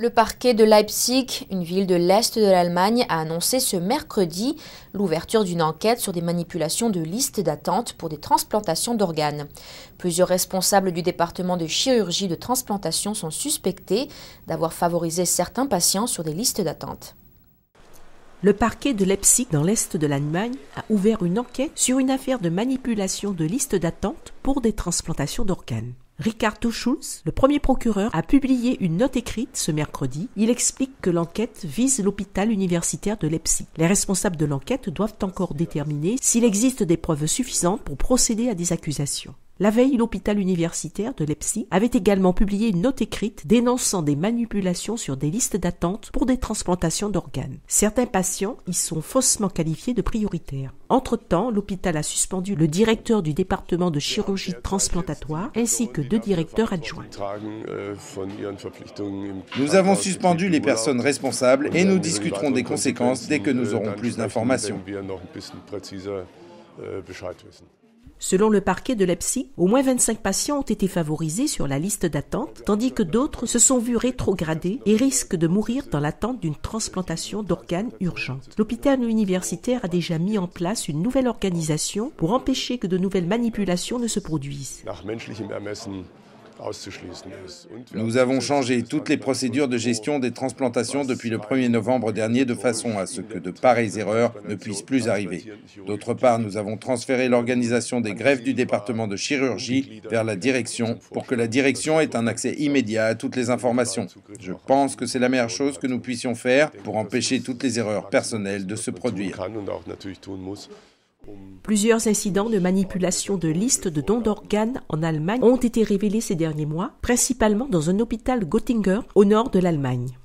Le parquet de Leipzig, une ville de l'Est de l'Allemagne, a annoncé ce mercredi l'ouverture d'une enquête sur des manipulations de listes d'attente pour des transplantations d'organes. Plusieurs responsables du département de chirurgie de transplantation sont suspectés d'avoir favorisé certains patients sur des listes d'attente. Le parquet de Leipzig, dans l'Est de l'Allemagne, a ouvert une enquête sur une affaire de manipulation de listes d'attente pour des transplantations d'organes. Ricardo Schulz, le premier procureur, a publié une note écrite ce mercredi. Il explique que l'enquête vise l'hôpital universitaire de Leipzig. Les responsables de l'enquête doivent encore déterminer s'il existe des preuves suffisantes pour procéder à des accusations. La veille, l'hôpital universitaire de Leipzig avait également publié une note écrite dénonçant des manipulations sur des listes d'attente pour des transplantations d'organes. Certains patients y sont faussement qualifiés de prioritaires. Entre-temps, l'hôpital a suspendu le directeur du département de chirurgie transplantatoire ainsi que 2 directeurs adjoints. Nous avons suspendu les personnes responsables et nous discuterons des conséquences dès que nous aurons plus d'informations. Selon le parquet de Leipzig, au moins 25 patients ont été favorisés sur la liste d'attente, tandis que d'autres se sont vus rétrogradés et risquent de mourir dans l'attente d'une transplantation d'organes urgente. L'hôpital universitaire a déjà mis en place une nouvelle organisation pour empêcher que de nouvelles manipulations ne se produisent. Nous avons changé toutes les procédures de gestion des transplantations depuis le 1er novembre dernier de façon à ce que de pareilles erreurs ne puissent plus arriver. D'autre part, nous avons transféré l'organisation des greffes du département de chirurgie vers la direction pour que la direction ait un accès immédiat à toutes les informations. Je pense que c'est la meilleure chose que nous puissions faire pour empêcher toutes les erreurs personnelles de se produire. Plusieurs incidents de manipulation de listes de dons d'organes en Allemagne ont été révélés ces derniers mois, principalement dans un hôpital Göttingen au nord de l'Allemagne.